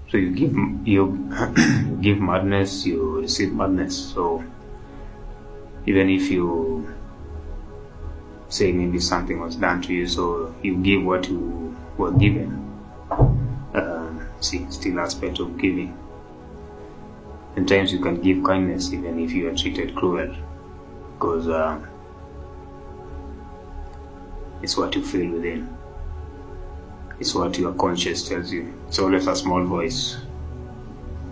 So you give madness, you receive madness. So even if you say maybe something was done to you, so you give what you were given. Still aspect of giving. Sometimes you can give kindness even if you are treated cruel, because it's what you feel within. It's what your conscience tells you. It's always a small voice.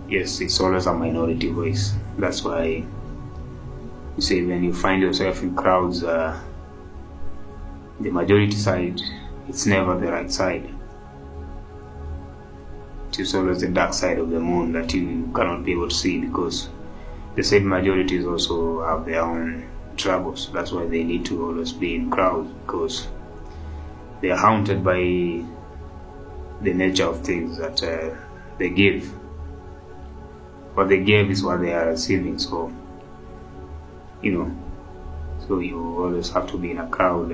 Yes, it's always a minority voice. That's why you say when you find yourself in crowds, the majority side, it's never the right side. It's always the dark side of the moon that you cannot be able to see, because the said majorities also have their own troubles. That's why they need to always be in crowds, because they are haunted by the nature of things that they give. What they gave is what they are receiving. So so you always have to be in a crowd.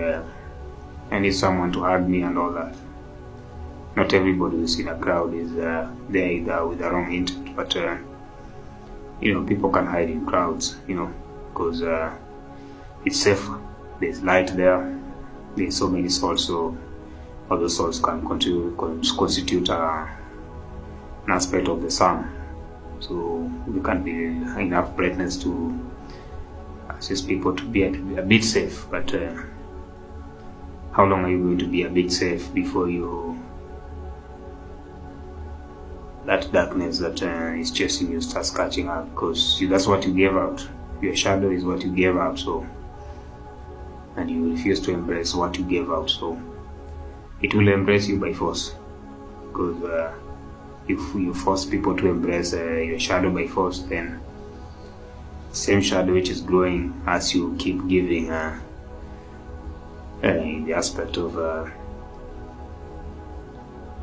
I need someone to hug me and all that. Not everybody who's in a crowd is there either with the wrong intent, but people can hide in crowds, because it's safer. There's light there. There's so many souls, so other souls can constitute an aspect of the sun. So there can be enough brightness to assist people to be a bit safe. But how long are you going to be a bit safe before that darkness that is chasing you starts catching up? Because that's what you gave out. Your shadow is what you gave out. So, and you refuse to embrace what you gave out. So it will embrace you by force. Because if you force people to embrace your shadow by force, then same shadow which is growing as you keep giving in the aspect of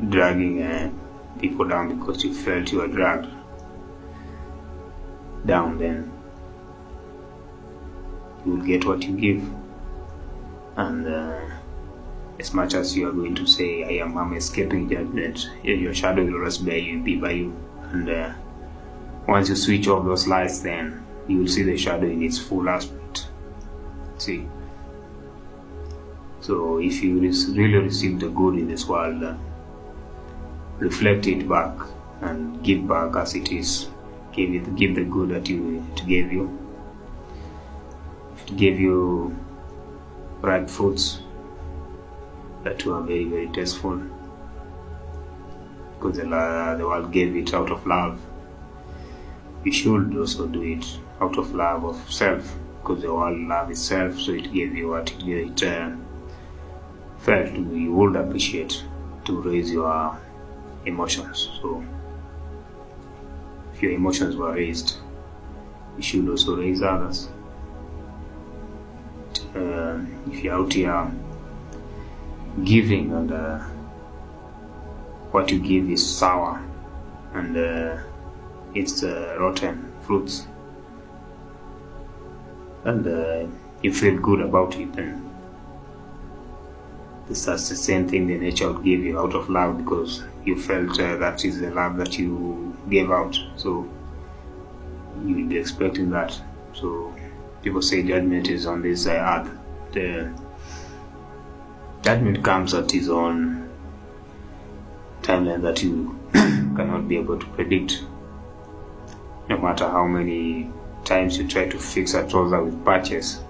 dragging people down because you felt you were dragged down, then you will get what you give. And as much as you are going to say, I'm escaping judgment, your shadow will always be by you. And once you switch off those lights, then you will see the shadow in its full aspect. See? So if you really receive the good in this world, reflect it back and give back as it is. Give the good that it gave you. It gave you ripe fruits that were very, very tasteful, because the world gave it out of love. You should also do it out of love of self, because the world loves itself, so it gave you what it felt you would appreciate to raise your emotions. So if your emotions were raised, you should also raise others. If you're out here giving and what you give is sour and it's rotten fruits, and you feel good about it, then that's the same thing the nature would give you out of love, because you felt that is the love that you gave out. So you will be expecting that. So people say judgment is on this earth. The judgment comes at its own timeline that you cannot be able to predict. No matter how many times you try to fix a trouser with patches,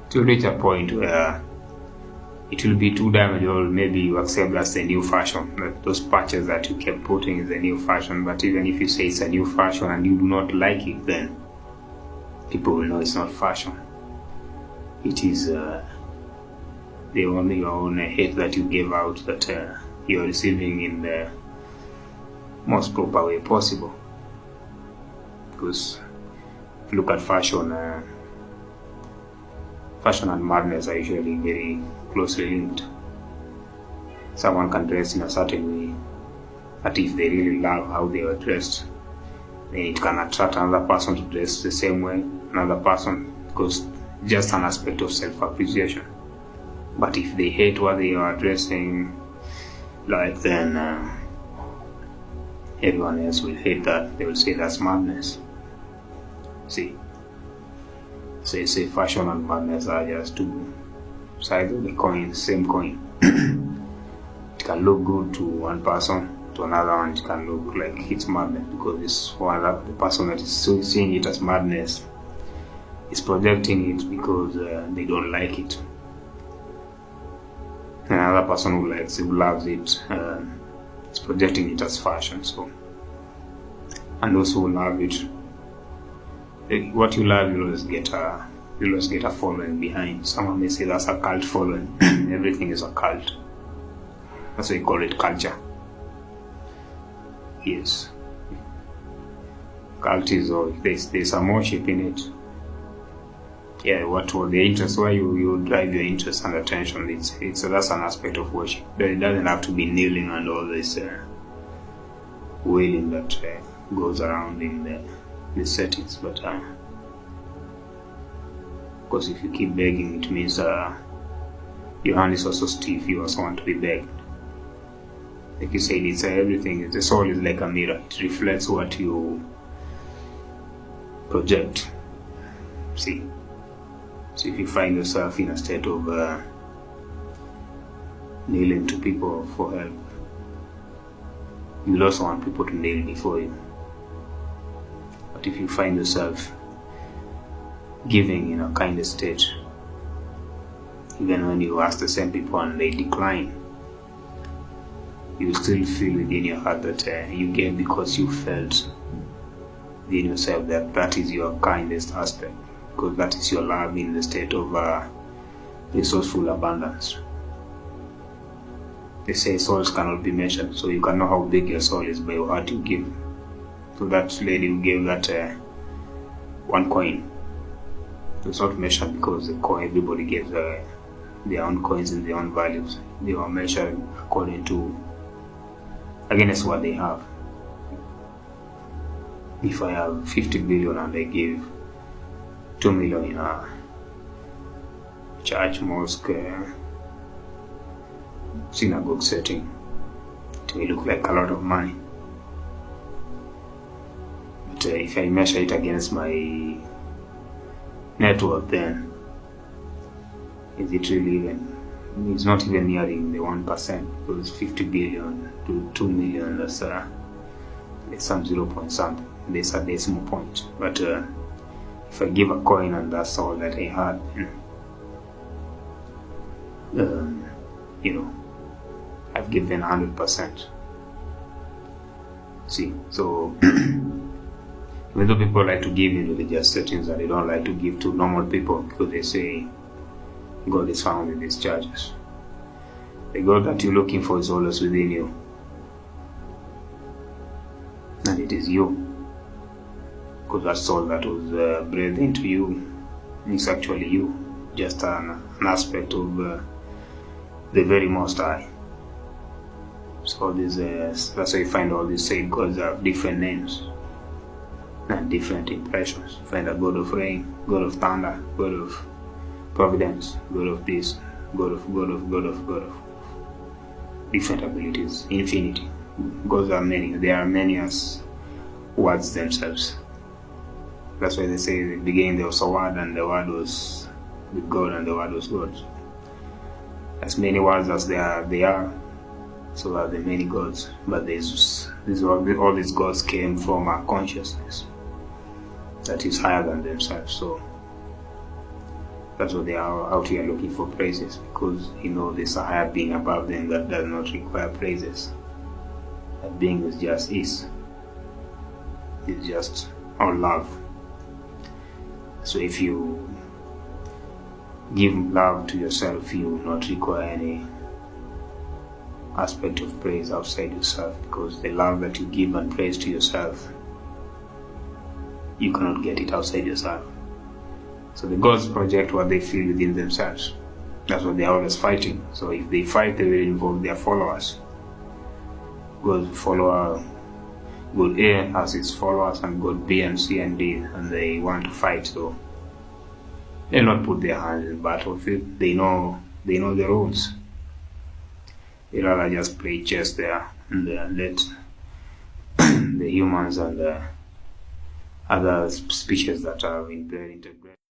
to reach a point where it will be too damaged, or maybe you accept that's the new fashion, that those patches that you kept putting is the new fashion. But even if you say it's a new fashion and you do not like it, then people will know it's not fashion. It is the only your own hate that you gave out that you are receiving in the most proper way possible. Because if you look at fashion, fashion and madness are usually very closely linked. Someone can dress in a certain way, but if they really love how they are dressed, then it can attract another person to dress the same way, another person, because just an aspect of self-appreciation. But if they hate what they are dressing, like, then everyone else will hate that. They will say that's madness. See, say fashion and madness are just two sides of the coin, same coin. It can look good to one person, to another one it can look like it's madness, because it's one of the person that is seeing it as madness is projecting it because they don't like it. Another person who loves it, is projecting it as fashion. So, and those who love it, what you love, you always get a following behind. Someone may say that's a cult following. Everything is a cult. That's why you call it culture. Yes. Cult is all. There's some worship in it. Yeah, what the interest, why you drive your interest and attention, that's an aspect of worship. It doesn't have to be kneeling and all this wailing that goes around in the settings, but of course if you keep begging, it means your hand is also stiff. You also want to be begged. Like you said, it's everything. The soul is like a mirror. It reflects what you project. See. So if you find yourself in a state of kneeling to people for help, you'll also want people to kneel before you. But if you find yourself giving in a kind of state, even when you ask the same people and they decline, you still feel within your heart that you gave because you felt within yourself that is your kindest aspect, because that is your love in the state of resourceful abundance. They say souls cannot be measured, so you can know how big your soul is by what you give. So that lady who gave that one coin, it's not measured because the coin, everybody gives their own coins and their own values. They are measured according to, against what they have. If I have 50 billion and I give 2 million in a church, mosque, synagogue setting, it may look like a lot of money. But if I measure it against my net worth, then is it really even? It's not even nearing the 1%, because 50 billion to 2 million, that's some 0 point something. There's a decimal point. But if I give a coin and that's all that I had, I've given 100%. See, so even though people like to give in religious settings, and they don't like to give to normal people because they say God is found in these churches. The God that you're looking for is always within you, and it is you. Because that soul that was breathed into you is actually you, just an aspect of the very Most High. So that's why you find all these said gods have different names and different impressions. You find a God of rain, God of thunder, God of providence, God of this, God of different abilities, infinity. Gods are many. There are many as words themselves. That's why they say in the beginning there was a word, and the word was with God, and the word was God. As many words as they are, so are the many gods. But all these gods came from a consciousness that is higher than themselves. So that's what they are out here looking for praises, because there's a higher being above them that does not require praises. That being is just is. It's just all love. So if you give love to yourself, you will not require any aspect of praise outside yourself, because the love that you give and praise to yourself, you cannot get it outside yourself. So the gods project what they feel within themselves. That's what they're always fighting. So if they fight, they will involve their followers. God follower, God A has its followers, and God B and C and D, and they want to fight. So they'll not put their hands in the battlefield. They know the rules. They rather just play chess there and let the humans and other species that have been integrated